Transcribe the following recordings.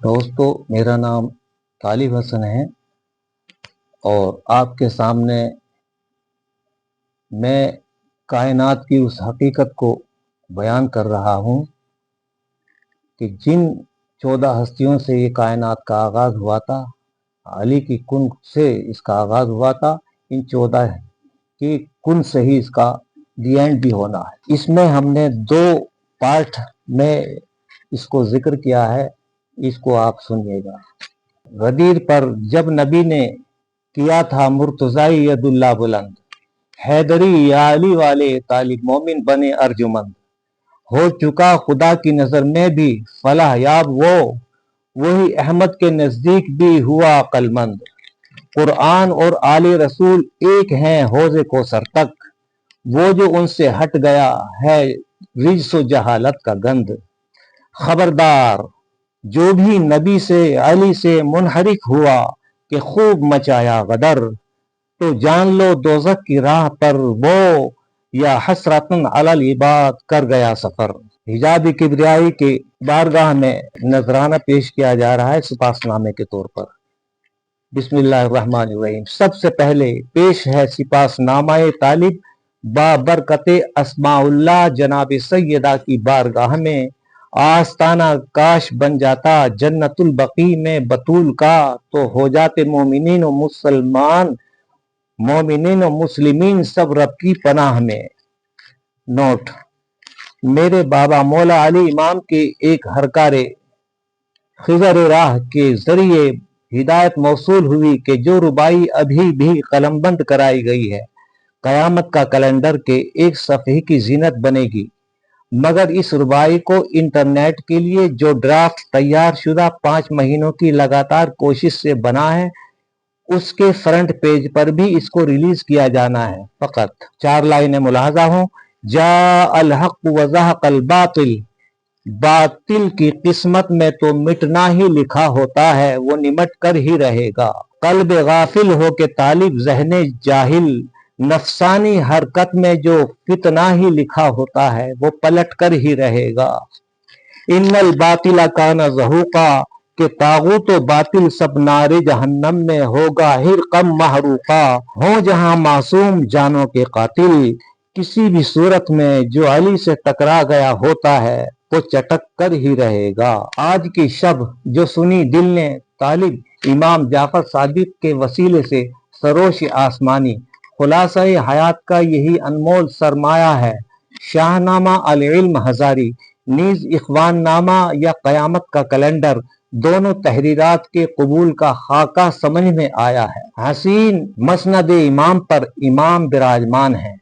दोस्तों, मेरा नाम तालिब हसन है और आपके सामने मैं कायनात की उस हकीकत को बयान कर रहा हूँ कि जिन 14 हस्तियों से ये कायनात का आगाज़ हुआ था, अली की कुन से इसका आगाज़ हुआ था। इन 14 की कुन से ही इसका दी एंड भी होना है। इसमें हमने 2 पार्ट में इसको जिक्र किया है, इसको आप सुनिएगा। गदीर पर जब नबी ने किया था मुर्तज़ाई यदुल्ला बुलंद, हैदरी या अली वाले तालिब मोमिन बने अर्जुमंद, हो चुका खुदा की नजर में भी फलाह याब वो, वही अहमद के नजदीक भी हुआ अक्लमंद। कुरान और आले रसूल एक हैं हौज़े को सर तक, वो जो उनसे हट गया है रिज्स जहालत का गंद। खबरदार जो भी नबी से अली से मुनहरिफ हुआ कि खूब मचाया गदर, तो जान लो दोज़ख की राह पर वो या हसरतन अलल इबाद कर गया सफर। हिजाब किबरियाई के बारगाह में नजराना पेश किया जा रहा है सिपासनामे के तौर पर। बिस्मिल्लाहिर्रहमानिर्रहीम। सबसे पहले पेश है सिपासनामाए तालिब बाबरकते अस्माउल्लाह जनाब सैयदा की बारगाह में। आस्ताना काश बन जाता जन्नतुल बकी में बतूल का, तो हो जाते मोमिनीन और मुसलमान, मोमिनीन और मुस्लिमीन सब रब की पनाह में। नोट: मेरे बाबा मौला अली इमाम के एक हरकारे खिजर राह के जरिए हिदायत मौसूल हुई कि जो रुबाई अभी भी कलमबंद कराई गई है, कयामत का कैलेंडर के एक सफ़े की जीनत बनेगी। मगर इस रुबाई को इंटरनेट के लिए जो ड्राफ्ट तैयार शुदा 5 महीनों की लगातार कोशिश से बना है, उसके फ्रंट पेज पर भी इसको रिलीज किया जाना है। फकत 4 लाइनें मुलाहजा हो। जा अल हक व ज़हक़ल बातिल, बातिल की किस्मत में तो मिटना ही लिखा होता है, वो निमट कर ही रहेगा। कल्ब गाफिल हो के तालिब ज़हने जाहिल, नफसानी हरकत में जो फितना ही लिखा होता है, वो पलट कर ही रहेगा। इन्नल बातिला काना ज़हूका, के तागूत बातिल सब नारे जहन्नम में होगा हिरकम महरूका। हो जहां मासूम जानों के कातिल, किसी भी सूरत में जो अली से टकरा गया होता है, वो चटक कर ही रहेगा। आज की शब जो सुनी दिल ने तालिब इमाम जाफर सादिक के वसीले से सरोश आसमानी, खुलासा हयात का यही अनमोल सरमाया है। शाहनामा अल इल्म हजारी नीज इखवान नामा या कयामत का कैलेंडर, दोनों तहरीरात के कबूल का खाका समझ में आया है। हसीन मसनद इमाम पर इमाम विराजमान है,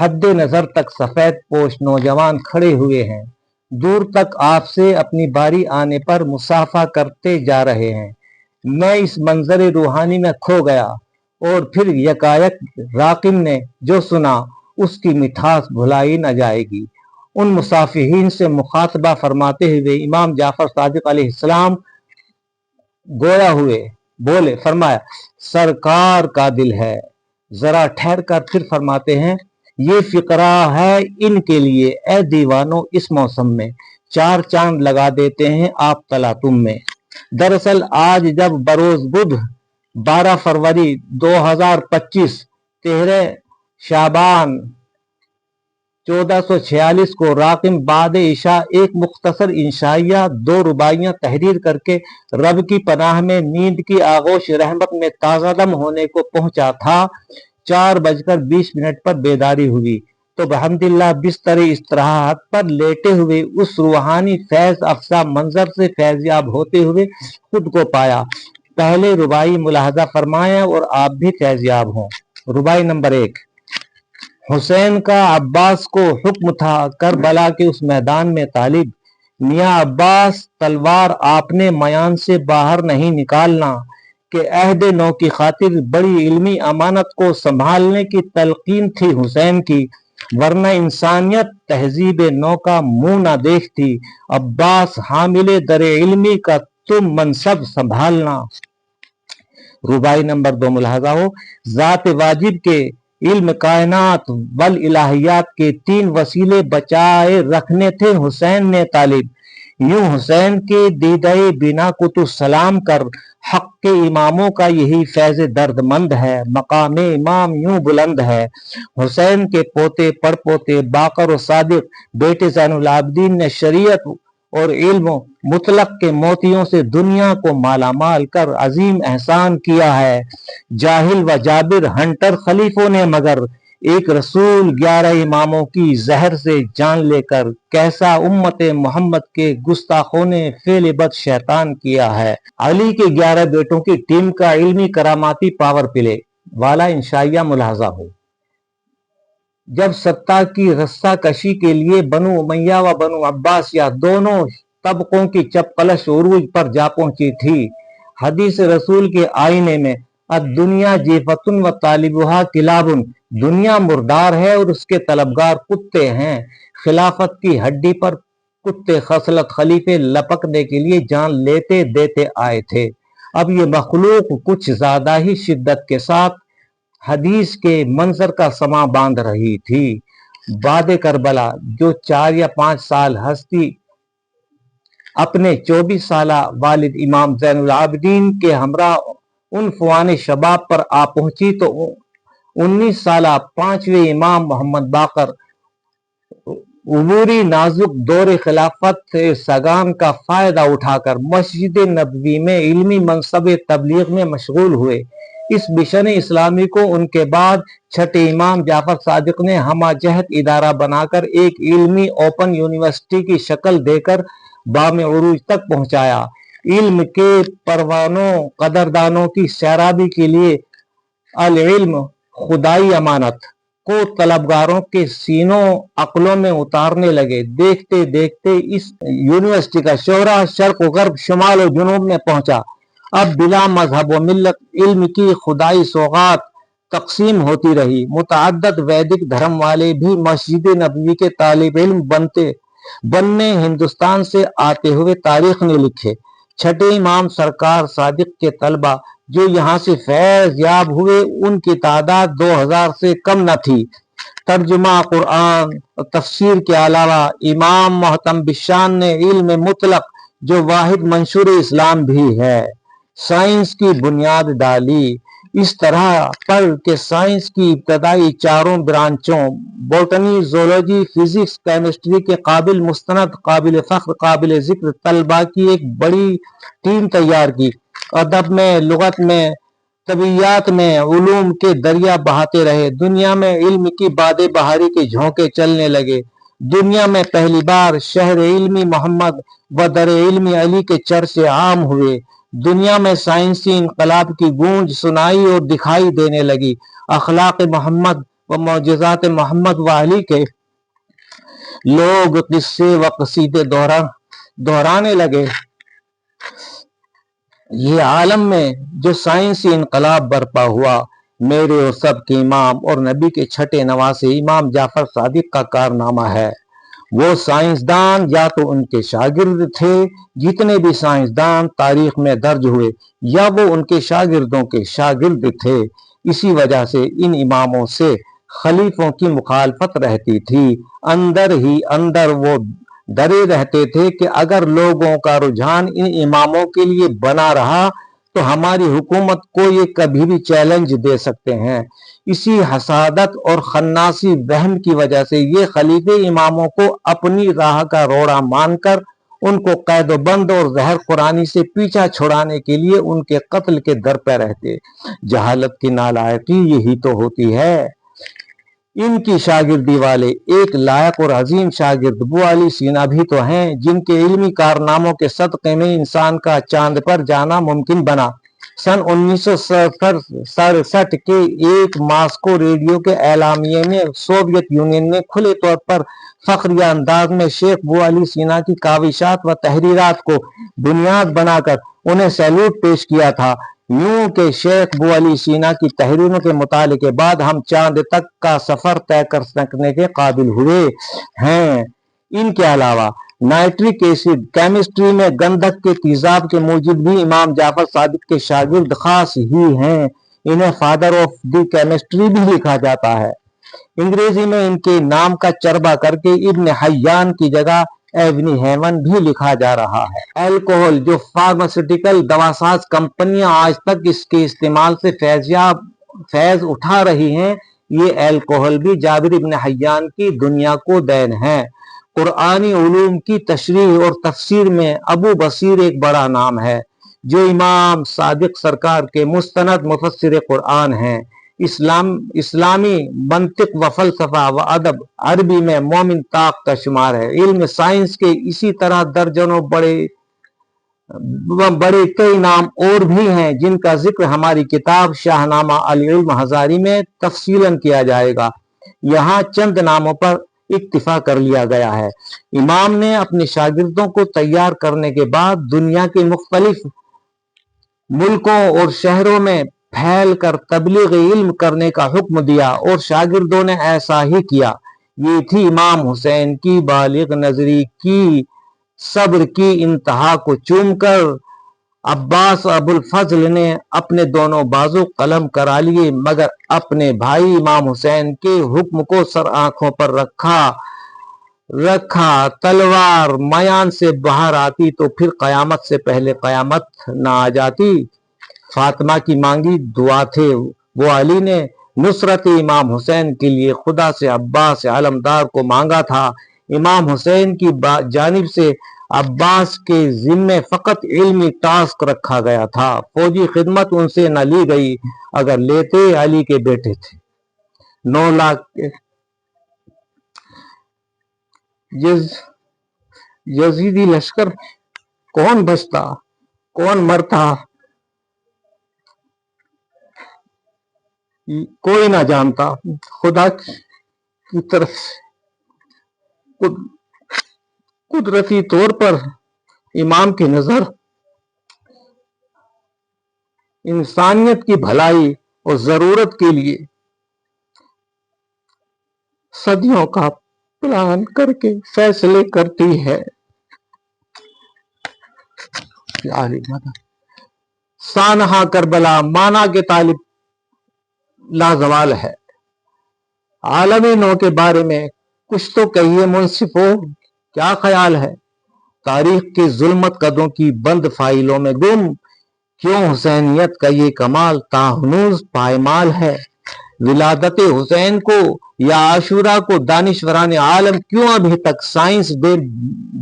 हद नजर तक सफेद पोश नौजवान खड़े हुए हैं, दूर तक आपसे अपनी बारी आने पर मुसाफा करते जा रहे हैं। मैं इस मंजर रूहानी में खो गया और फिर यकायक राकिब ने जो सुना, उसकी मिठास भुलाई न जाएगी। उन मुसाफिरीन से मुखातबा फरमाते हुए इमाम जाफर सादिक अलैहिस्सलाम गोया हुए, बोले, फरमाया, सरकार का दिल है। जरा ठहर कर फिर फरमाते हैं, ये फिक्रा है इनके लिए, ए दीवानों इस मौसम में 4 चांद लगा देते हैं आप तलातुम में। दरअसल आज जब बरोज बुध 12 फरवरी 2025 13 शाबान 1446 को राकिम बाद इशा एक मुख्तसर इंशाइया 2 रुबाइयां तहरीर करके रब की पनाह में नींद की आगोश रहमत में ताज़ादम होने को पहुंचा था। 4:20 पर बेदारी हुई तो बहमदिल्लाह बिस्तर इस्तराहत पर लेटे हुए उस रूहानी फैज अफसा मंजर से फैज़याब होते हुए खुद को पाया। पहले रुबाई मुलाहजा फरमाएं और आप भी फैज़याब हों। रुबाई नंबर 1। हुसैन का अब्बास को हुक्म था करबला के उस मैदान में तालिब, मियाँ अब्बास तलवार आपने मयान से बाहर नहीं निकालना, कि अहद नौ की खातिर बड़ी इल्मी अमानत को संभालने की तलकीन थी हुसैन की, वरना इंसानियत तहजीब नौ का मुंह ना देखती। अब्बास हामिले दरे इल्मी का तुम मनसब संभालना। रुबाई नंबर 2 मुलाहजा हो। जात वाजिब के इल्म कायनात वल इलाहियात के 3 वसीले बचाए रखने थे हुसैन ने तालिब, यूं हुसैन के दीदाए बिना को तो सलाम कर, हक के इमामों का यही फैज़ दर्दमंद है, मकाम इमाम यूं बुलंद है। हुसैन के पोते पड़पोते बाकर और सादिक बेटे ज़ैनुल आबिदीन ने शरीयत और इल्म मुतलक के मोतियों से दुनिया को मालामाल कर अजीम एहसान किया है। जाहिल व जाबिर हंटर खलीफों ने मगर एक रसूल 11 इमामों की जहर से जान लेकर कैसा उम्मत मोहम्मद के गुस्ताखों ने फेल बद शैतान किया है। अली के 11 बेटों की टीम का इल्मी करामाती पावर प्ले वाला इंशाइया मुलाहजा हो। जब सत्ता की रस्सा कशी के लिए बनु उमैया व बनु अब्बास या दोनों तबकों की चपकलश उरूज पर जा पहुंची थी, हदीस रसूल के आईने में दुनिया जीफतुन व तालिबुहा किलाबुन, दुनिया मुर्दार है और उसके तलबगार कुत्ते हैं। खिलाफत की हड्डी पर कुत्ते खसलत खलीफे लपकने के लिए जान लेते देते आए थे। अब ये मखलूक कुछ ज्यादा ही शिद्दत के साथ हदीस के मंजर का समा बांध रही थी। बाद करबला जो 4 या 5 साल हस्ती अपने 24 साला वालिद इमाम ज़ैनुल आबिदीन के हमरा उन फुआने शबाब पर आ पहुंची तो 19 साला 5वें इमाम मोहम्मद बाकर उबूरी नाजुक दौरे खिलाफत सगान का फायदा उठाकर मस्जिद नबवी में इल्मी मनसब तबलीग में मशगूल हुए। इस मिशन इस्लामी को उनके बाद छठे इमाम जाफर सादिक ने हमाजहत इदारा बनाकर एक इल्मी ओपन यूनिवर्सिटी की शक्ल देकर बाम उरूज तक पहुंचाया। इल्म के परवानों कदरदानों की सैराबी के लिए अल इल्म खुदाई अमानत को तलबगारों के सीनों अक्लों में उतारने लगे। देखते देखते इस यूनिवर्सिटी का शोहरा शर्क व गर्ब शुमाल और जुनूब में पहुंचा। अब बिला मजहब व मिल्लत इल्म की खुदाई सौगात तकसीम होती रही। मुतअद्दिद वैदिक धर्म वाले भी मस्जिद नबवी के तालिब इल्म बनने हिंदुस्तान से आते हुए तारीख ने लिखे। छठे इमाम सरकार सादिक के तलबा जो यहाँ से फैज याब हुए उनकी तादाद 2000 से कम न थी। तर्जुमा कुरान तफसीर के अलावा इमाम मोहतम बिशान ने इल्म मुतलक जो वाहिद मंशूर इस्लाम भी है, साइंस की बुनियाद डाली। इस तरह पर के साइंस की इब्तदाई चारों ब्रांचों बॉटनी जोलॉजी फिजिक्स केमिस्ट्री के काबिल मुस्तनद काबिल फख्र काबिल जिक्र तलबा की एक बड़ी टीम तैयार की। अदब में लुगत में तबीयात में उलूम के दरिया बहाते रहे। दुनिया में इल्म की बादे बहारी के झोंके चलने लगे। दुनिया में पहली बार शहर इल्मी मोहम्मद व दर इल्मी अली के चर्चे आम हुए। दुनिया में साइंसी इनकलाब की गूंज सुनाई और दिखाई देने लगी। अखलाक मोहम्मद व मौजज़ात मोहम्मद व अली के लोग किस्से व कसीदे दोहराने लगे। ये आलम में जो साइंसी इनकलाब बर्पा हुआ, मेरे और सबके इमाम और नबी के छठे नवासे इमाम जाफर सादिक का कारनामा है। वो साइंसदान या तो उनके शागिर्द थे, जितने भी साइंसदान तारीख में दर्ज हुए, या वो उनके शागिर्दों के शागिर्द थे। इसी वजह से इन इमामों से खलीफों की मुखालफत रहती थी। अंदर ही अंदर वो डरे रहते थे कि अगर लोगों का रुझान इन इमामों के लिए बना रहा तो हमारी हुकूमत को ये कभी भी चैलेंज दे सकते हैं। इसी हसादत और खन्नासी वहम की वजह से ये खलीफे इमामों को अपनी राह का रोड़ा मानकर उनको कैदोबंद और जहर कुरानी से पीछा छुड़ाने के लिए उनके कत्ल के दर पर रहते। जहालत की नालायकी यही तो होती है। इनकी शागिर्दी वाले एक लायक और अजीम शागिर्द अबू अली सीना भी तो हैं, जिनके इल्मी कारनामों के सदक़े में इंसान का चांद पर जाना मुमकिन बना। सन 1967 के एक मास्को रेडियो के एलामिये में सोवियत यूनियन ने खुले तौर पर फख्रिया अंदाज में शेख अबू अली सीना की काविशात व तहरीरात को बुनियाद बनाकर उन्हें सैल्यूट पेश किया था। यूं के शेख अबू अली सीना की तहरीरों के मुताले के बाद हम चांद तक का सफर तय कर सकने के काबिल हुए हैं। इनके अलावा नाइट्रिक एसिड केमिस्ट्री में गंधक के तेजाब के मूजिब भी इमाम जाफर सादिक के शागिर्द खास ही हैं। इन्हें फादर ऑफ द केमिस्ट्री भी लिखा जाता है। अंग्रेजी में इनके नाम का चरबा करके इब्न हय्यान की जगह एवनी हेवन भी लिखा जा रहा है। अल्कोहल, जो फार्मास्यूटिकल दवासाज कंपनियां आज तक इसके इस्तेमाल से फैज उठा रही हैं, ये अल्कोहल भी जाबिर इब्न हय्यान की दुनिया को देन है। कुरानी उलूम की तशरीह और तफसीर में अबू बसीर एक बड़ा नाम है, जो इमाम सादिक सरकार के मुस्तनद मुफस्सिर कुरान हैं। इस्लामी मंतिक व फलसफा व अदब अरबी में मोमिन ताक का शुमार है। इल्म साइंस के इसी तरह दर्जनों बड़े कई नाम और भी हैं, जिनका जिक्र हमारी किताब शाहनामा अल इल्म हजारी में तफसीलन किया जाएगा। यहाँ चंद नामों पर इक्तिफा कर लिया गया है। इमाम ने अपने शागिर्दों को तैयार करने के बाद दुनिया के मुख्तलिफ मुल्कों और शहरों में फैल कर तबलीग इल्म करने का हुक्म दिया और शागिर्दों ने ऐसा ही किया। ये थी इमाम हुसैन की बालिग नजरी की सब्र की इंतहा को चूमकर अब्बास अबुल फजल ने अपने दोनों बाजू कलम करा लिए, मगर अपने भाई इमाम हुसैन के हुक्म को सर आंखों पर रखा। तलवार मयान से बाहर आती तो फिर कयामत से पहले कयामत ना आ जाती। फातिमा की मांगी दुआ थे वो अली ने नुसरत इमाम हुसैन के लिए खुदा से अब्बास आलमदार को मांगा था। इमाम हुसैन की जानिब से अब्बास के जिम्मे फकत इल्मी टास्क रखा गया था, फौजी खिदमत उनसे न ली गई। अगर लेते अली के बेटे थे। 9 लाख यजीदी लश्कर कौन बचता कौन मरता कोई ना जानता। खुदा की तरफ से कुदरती तौर पर इमाम की नजर इंसानियत की भलाई और जरूरत के लिए सदियों का प्लान करके फैसले करती है। सानहा करबला माना के तालिब लाजवाल है। आलमी नौ के बारे में कुछ तो कहिए मुंसिफो, क्या ख्याल है? तारीख की जुल्मत कदों की बंद फाइलों में गुम, क्यों हुसैनियत का ये कमाल ताहनूज पायमाल है? विलादत हुसैन को या आशूरा को दानिशवरान आलम क्यों अभी तक साइंस डे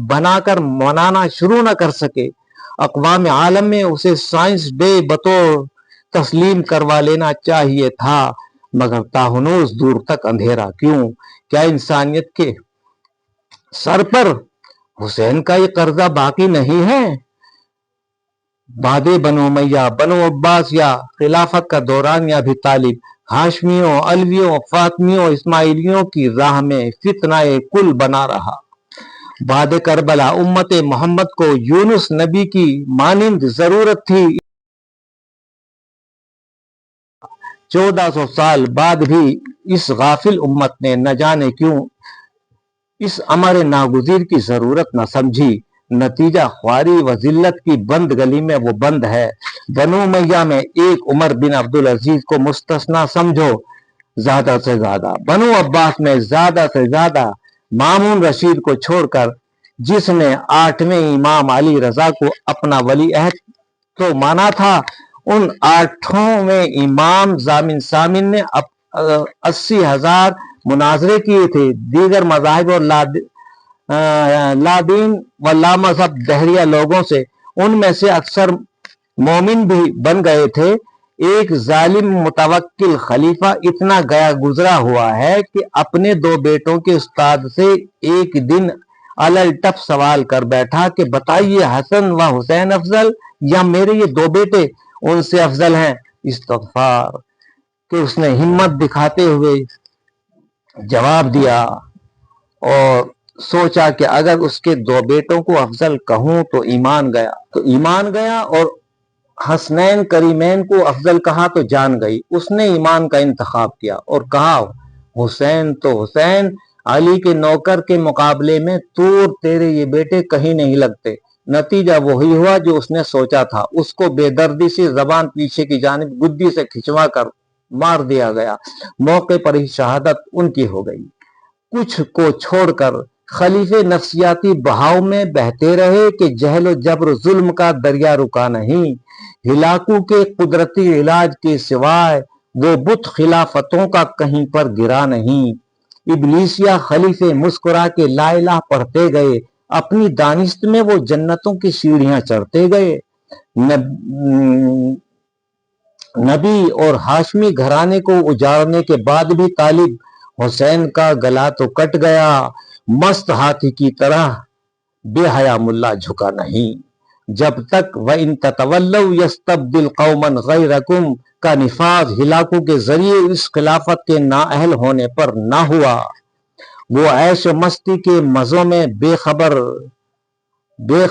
बनाकर मनाना शुरू न कर सके? अक़वाम आलम में उसे साइंस डे बतौर तस्लीम करवा लेना चाहिए था, मगर ताहनूज दूर तक अंधेरा क्यों? क्या इंसानियत के सर पर हुसैन का ये कर्जा बाकी नहीं है? बादे बनो मैया, बनो अब्बास या खिलाफत का दौरान या भी तालिब, हाशमियों, अलवियों, फातमियों, इस्माइलियों की राह में फितनाए कुल बना रहा। बाद करबला उम्मत मोहम्मद को यूनुस नबी की मानिंद जरूरत थी। 1400 साल बाद भी इस गाफिल उम्मत ने न जाने क्यों इस अमर नागुजीर की जरूरत न समझी। नतीजा ख्वारी व जिल्लत की बंद गली में वो बंद है। बनु मैया में एक उमर बिन अब्दुल अजीज को मुस्तस्ना समझो, ज्यादा से ज्यादा बनु अब्बास में ज्यादा से ज्यादा मामून रशीद को छोड़कर, जिसने 8वें इमाम अली रजा को अपना वली अहद तो माना था, उन 8वें इमाम जामिन सामिन ने 80,000 मुनाजरे किए थे। दीगर मज़ाहिब और लादीन व लामज़हब दहरिया लोगों से, उनमें से अक्सर मोमिन भी बन गए थे। एक जालिम मुतवक्किल खलीफा इतना गया गुजरा हुआ है कि अपने 2 बेटों के उस्ताद से एक दिन अलल टप सवाल कर बैठा कि बताइए, हसन व हुसैन अफजल या मेरे ये 2 बेटे उनसे अफजल हैं? इस्तग़फ़ार कि उसने हिम्मत दिखाते हुए जवाब दिया और सोचा कि अगर उसके 2 बेटों को अफजल कहूं तो ईमान गया और हसनैन करीमैन को अफजल कहा तो जान गई। उसने ईमान का इंतखाब किया और कहा, हुसैन तो हुसैन, अली के नौकर के मुकाबले में तू और तेरे ये बेटे कहीं नहीं लगते। नतीजा वही हुआ जो उसने सोचा था। उसको बेदर्दी से जबान पीछे की जानिब गुद्दी से खिंचवा कर मार दिया गया। मौके पर ही शहादत उनकी हो गई। कुछ को छोड़कर خلیفے نفسیاتی بہاؤ میں بہتے رہے کہ جہل و جبر ظلم کا دریا رکا نہیں، ہلاکو کے قدرتی علاج کے سوائے وہ بت خلافتوں کا کہیں پر گرا نہیں۔ ابلیسیہ خلیفے مسکرا کے لا الہ پڑھتے گئے، اپنی دانست میں وہ جنتوں کی سیڑھیاں چڑھتے گئے۔ نبی اور ہاشمی گھرانے کو اجاڑنے کے بعد بھی طالب حسین کا گلا تو کٹ گیا، مست ہاتھی کی طرح بے حیا ملا جھکا نہیں۔ جب تک وَإِن تَتَوَلَّوْا يَسْتَبْدِلْ قَوْمًا غَيْرَكُمْ کا نفاذ ہلاکو کے ذریعے اس خلافت کے نااہل ہونے پر نہ ہوا، وہ عیش و مستی کے مزوں میں بے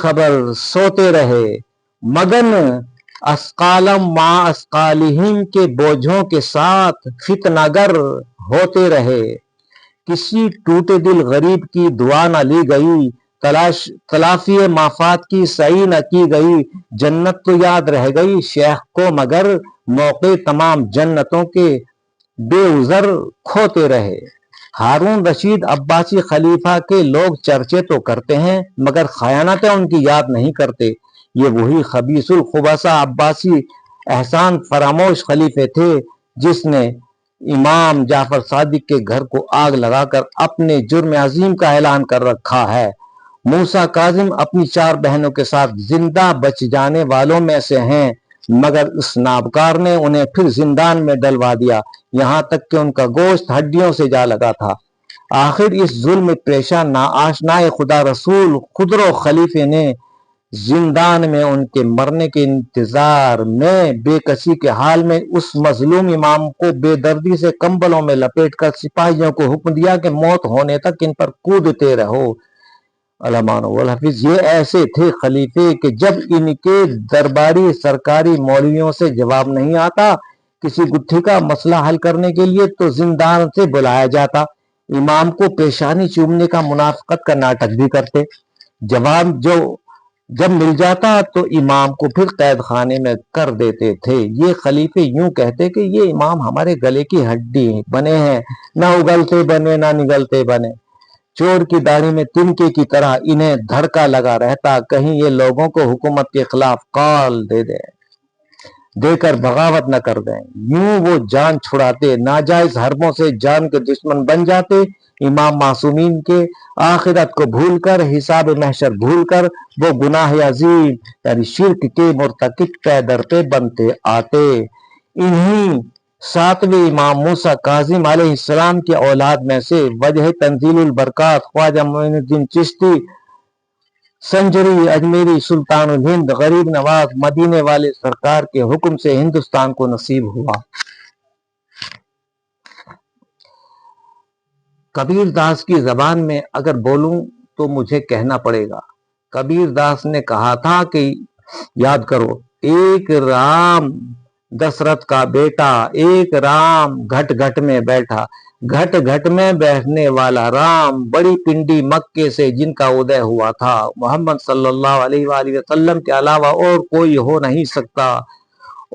خبر سوتے رہے، مگن اسقالم ما اسقالہم کے بوجھوں کے ساتھ فتنہ گر ہوتے رہے۔ کسی ٹوٹے دل غریب کی دعا نہ لی گئی، تلافی مافات کی سعی نہ کی گئی، جنت تو یاد رہ گئی شیخ کو مگر موقع تمام جنتوں کے بے عذر کھوتے رہے۔ ہارون رشید عباسی خلیفہ کے لوگ چرچے تو کرتے ہیں مگر خیانتیں ان کی یاد نہیں کرتے۔ یہ وہی خبیث الخبثاء عباسی احسان فراموش خلیفے تھے جس نے امام جعفر صادق کے گھر کو آگ لگا کر اپنے جرم عظیم کا اعلان کر رکھا ہے۔ موسیٰ کاظم اپنی 4 بہنوں کے ساتھ زندہ بچ جانے والوں میں سے ہیں، مگر اس نابکار نے انہیں پھر زندان میں ڈلوا دیا، یہاں تک کہ ان کا گوشت ہڈیوں سے جا لگا تھا۔ آخر اس ظلم پیشہ ناآشنائے خدا رسول خضر و خلیفے نے زندان میں ان کے مرنے کے انتظار میں بے کسی کے حال میں اس مظلوم امام کو بے دردی سے کمبلوں میں لپیٹ کر سپاہیوں کو حکم دیا کہ موت ہونے تک ان پر کودتے رہو۔ علمان والحفظ یہ ایسے تھے خلیفے کہ جب ان کے درباری سرکاری مولویوں سے جواب نہیں آتا کسی گتھی کا مسئلہ حل کرنے کے لیے تو زندان سے بلایا جاتا، امام کو پیشانی چومنے کا منافقت کا ناٹک بھی کرتے، جواب جب مل جاتا تو امام کو پھر قید خانے میں کر دیتے تھے۔ یہ خلیفے یوں کہتے کہ یہ امام ہمارے گلے کی ہڈی بنے ہیں، نہ اگلتے بنے نہ نگلتے بنے، چور کی داڑھی میں تنکے کی طرح انہیں دھڑکا لگا رہتا، کہیں یہ لوگوں کو حکومت کے خلاف کال دے کر بغاوت نہ کر دیں۔ یوں وہ جان چھڑاتے، ناجائز حربوں سے جان کے دشمن بن جاتے۔ امام معصومین کے آخرت کو بھول کر، حساب محشر بھول کر وہ گناہ عظیم یعنی شرک کے مرتکب پے در پہ بنتے آتے۔ انہی 7ویں امام موسیٰ کاظم علیہ السلام کی اولاد میں سے وجہ تنزیل البرکات خواجہ معین الدین چشتی سنجری اجمیری سلطان الہند غریب نواز مدینے والے سرکار کے حکم سے ہندوستان کو نصیب ہوا۔ کبیر داس کی زبان میں اگر بولوں تو مجھے کہنا پڑے گا، کبیر داس نے کہا تھا کہ یاد کرو، ایک رام دشرتھ کا بیٹا، ایک رام گھٹ گھٹ میں بیٹھا، گھٹ گھٹ میں بیٹھنے والا رام بڑی پنڈی مکے سے جن کا ادے ہوا تھا، محمد صلی اللہ علیہ وآلہ وسلم کے علاوہ اور کوئی ہو نہیں سکتا،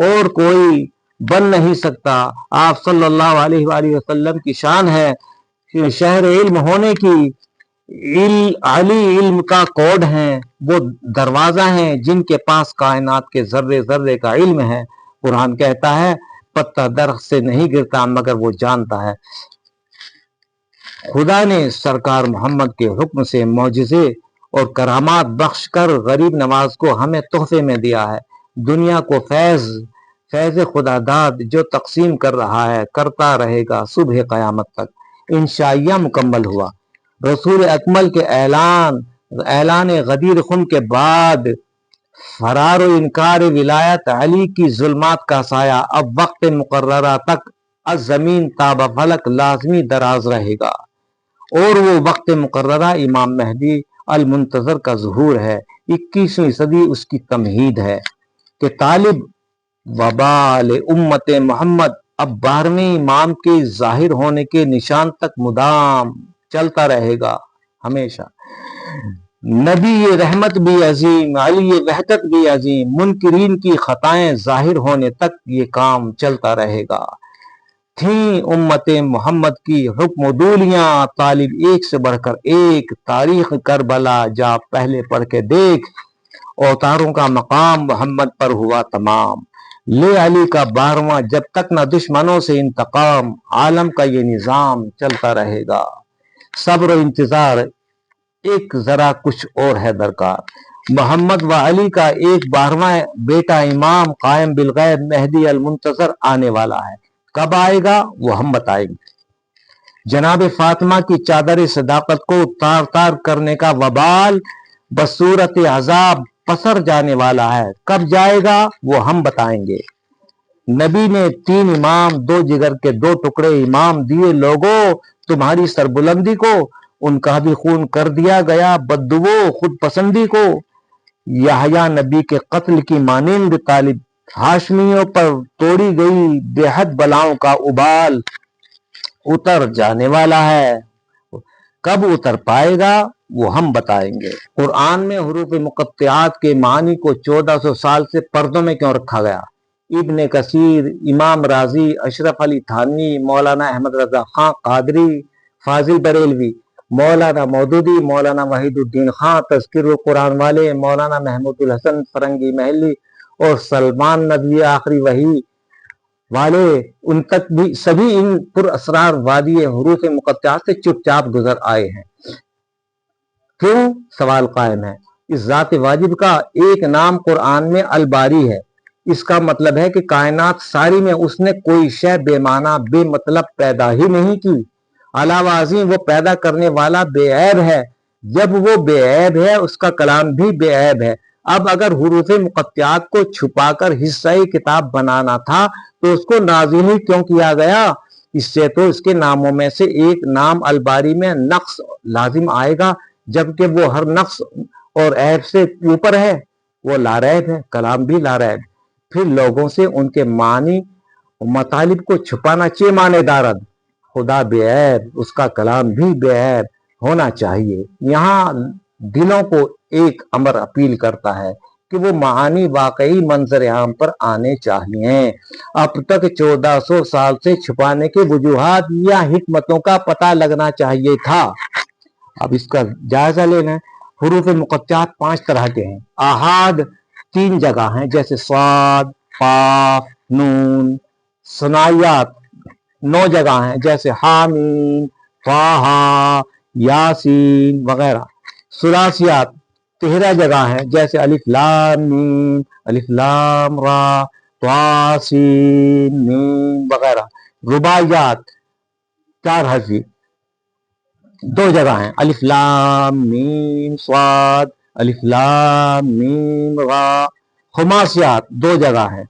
اور کوئی بن نہیں سکتا۔ آپ صلی اللہ علیہ وآلہ وسلم کی شان ہے شہر علم ہونے کی، علی علم کا کوڈ ہیں، وہ دروازہ ہیں جن کے پاس کائنات کے ذرے ذرے کا علم ہے۔ قرآن کہتا ہے پتا درخت سے نہیں گرتا مگر وہ جانتا ہے۔ خدا نے سرکار محمد کے حکم سے معجزے اور کرامات بخش کر غریب نواز کو ہمیں تحفے میں دیا ہے۔ دنیا کو فیض خدا داد جو تقسیم کر رہا ہے، کرتا رہے گا صبح قیامت تک۔ انشائیہ مکمل ہوا۔ رسول اکمل کے اعلان غدیر خم کے بعد فرار و انکار ولایت علی کی ظلمات کا سایہ اب وقت مقررہ تک از زمین تا بفلک لازمی دراز رہے گا، اور وہ وقت مقررہ امام مہدی المنتظر کا ظہور ہے۔ 21ویں صدی اس کی تمہید ہے کہ طالب وبال امت محمد اب 12ویں امام کے ظاہر ہونے کے نشان تک مدام چلتا رہے گا ہمیشہ۔ نبی رحمت بھی عظیم، علی وحدت بھی عظیم، منکرین کی خطائیں ظاہر ہونے تک یہ کام چلتا رہے گا۔ थी उम्मत मोहम्मद की हुक्म दूलियां, तालिब एक से बढ़कर एक, तारीख करबला जा पहले पढ़ के देख, अवतारों का मकाम मोहम्मद पर हुआ तमाम। ले अली का 12वां, जब तक न दुश्मनों से इंतकाम, आलम का ये निजाम चलता रहेगा। सब्र इंतजार एक जरा कुछ और है दरकार। मोहम्मद व अली का एक 12वां बेटा इमाम कायम बिलगैब मेहदी अल मुंतजर आने वाला है। कब आएगा वो हम बताएंगे। जनाब फातिमा की चादर सदाकत को तार तार करने का वबाल बसूरत अजाब पसर जाने वाला है। कब जाएगा वो हम बताएंगे। नबी ने 3 इमाम, 2 जिगर के 2 टुकड़े इमाम दिए लोगों तुम्हारी सरबुलंदी को, उनका भी खून कर दिया गया बद्दुओ खुद पसंदी को। यहया नबी के कत्ल की मानिंद तालिब हाशमियों पर तोड़ी गई बेहद बलाओं का उबाल उतर जाने वाला है। कब उतर पाएगा वो हम बताएंगे। कुरान में हुरूफ मुक़त्तिआत के मानी को 1400 साल से पर्दों में क्यों रखा गया? इब्ने कसीर, इमाम राजी, अशरफ अली थानवी, मौलाना अहमद रजा खां कादरी, फाजिल बरेलवी, मौलाना मौदूदी, मौलाना वहीदुद्दीन खां तज़किरुल कुरान वाले, मौलाना महमूदुल हसन फरंगी महली और सलमान नदवी आखिरी वही वाले, उन तक भी सभी इन पुरअसरार वादी हुरूफ मुक़त्तिआत से चुपचाप गुजर आए हैं। क्यों? सवाल कायम है। इस जात वाजिब का एक नाम कुरान में अलबारी है। इसका मतलब है कि कायनात सारी में उसने कोई शय बेमाना बेमतलब पैदा ही नहीं की। अलावा अज़ीम वो पैदा करने वाला बेऐब है। जब वो बेऐब है उसका कलाम भी बेऐब है। अब अगर हुरूफ मुक़त्तिआत को छुपाकर हिस्सा किताब बनाना था तो उसको नाज़िल ही क्यों किया गया? इससे तो इसके नामों में से एक नाम अलबारी में नक्स लाजिम आएगा, जबकि वो हर नक्स और ऐब से ऊपर है। वो लारैब है, कलाम भी लारैब। फिर लोगों से उनके मानी मतालिब को छुपाना चे माने दारद। खुदा बेऐब, उसका कलाम भी बेऐब होना चाहिए। यहाँ दिलों को एक अमर अपील करता है कि वो मानी वाकई मंजर आम पर आने चाहिए। अब तक 1400 साल से छुपाने के वजूहात या हिकमतों का पता लगना चाहिए था। अब इसका जायजा लेना है। हुरूफ मुक़त्तिआत 5 तरह के हैं। आहाद 3 जगह हैं, जैसे स्वाद, काफ, नून। सनायात 9 जगह हैं, जैसे हामीन, ताहा, यासीन वगैरह। सुलासियात 13 जगह हैं, जैसे अलिफ लाम मीम, अलिफ लाम रा, तासीन मीम वगैरह। रुबाइयात 4 हर्फी 2 जगह हैं, अलिफ लाम मीम स्वाद, अलिफ लाम मीम रा। खुमासियात 2 जगह हैं,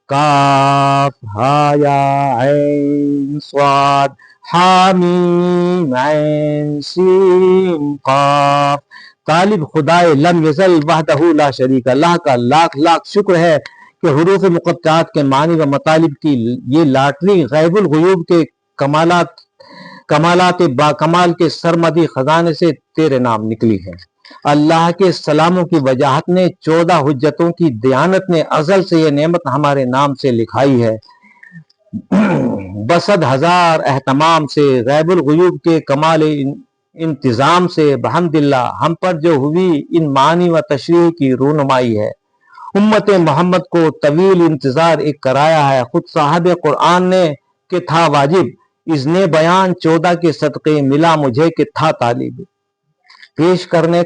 काफ हा या ऐन स्वाद, हा मीम ऐन सीन काफ। तालिब खुदाए लम यज़ल वहदहू ला शरीक अल्लाह का लाख लाख शुक्र है कि हुरूफ मुक़त्तिआत के मानी व मतालिब की ये लाटरी गैबुल गुयूब के कमालात बाकमाल के सरमदी खजाने से तेरे नाम निकली है। अल्लाह के सलामों की वजाहत ने 14 हुज्जतों की दयानत ने अजल से ये नेमत हमारे नाम से लिखाई है। बसद हजार एहतमाम से गैबुल गुयूब के कमाल इंतजाम से बहमदिल्लाह हम पर जो हुई इन मानी व तशरीह की रूनुमाई है। उम्मत मोहम्मद को तवील इंतजार एक कराया है। खुद साहब कुरान ने कि था वाजिब इज़्ने बयान 14 के सदक़े मिला मुझे कि था तालिब। पेश करने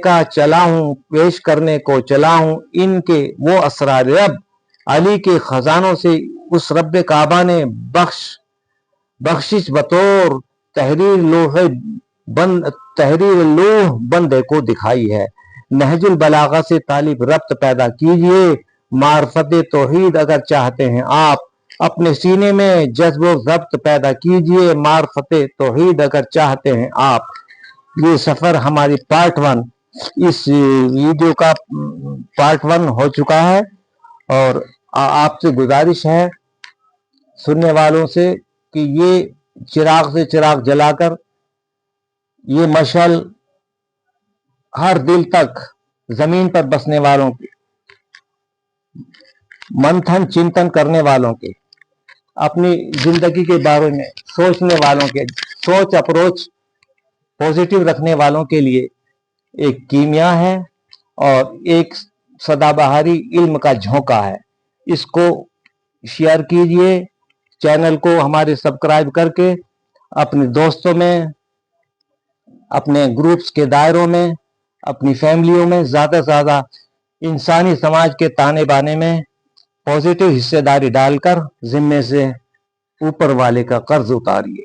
को चला हूँ इनके वो असरार रब, अली के खजानों से उस रब काबा ने बख्शिश बतौर तहरीर लोह बंदे को दिखाई है। नहजुल बलागा से तालिब रब्त पैदा कीजिए। मार्फत तौहीद अगर चाहते हैं आप, अपने सीने में जज्ब ज़ब्त पैदा कीजिए। मार्फत तौहीद अगर चाहते हैं आप। ये सफर हमारी पार्ट 1 इस वीडियो का पार्ट 1 हो चुका है और आपसे गुजारिश है सुनने वालों से कि ये चिराग से चिराग जलाकर ये मशल हर दिल तक जमीन पर बसने वालों के, मंथन चिंतन करने वालों के, अपनी जिंदगी के बारे में सोचने वालों के सोच अप्रोच पॉजिटिव रखने वालों के लिए एक कीमिया है और एक सदाबहारी इल्म का झोंका है। इसको शेयर कीजिए, चैनल को हमारे सब्सक्राइब करके अपने दोस्तों में, अपने ग्रुप्स के दायरों में, अपनी फैमिलियों में ज़्यादा से ज़्यादा इंसानी समाज के ताने बाने में पॉजिटिव हिस्सेदारी डालकर जिम्मे से ऊपर वाले का कर्ज उतारिए।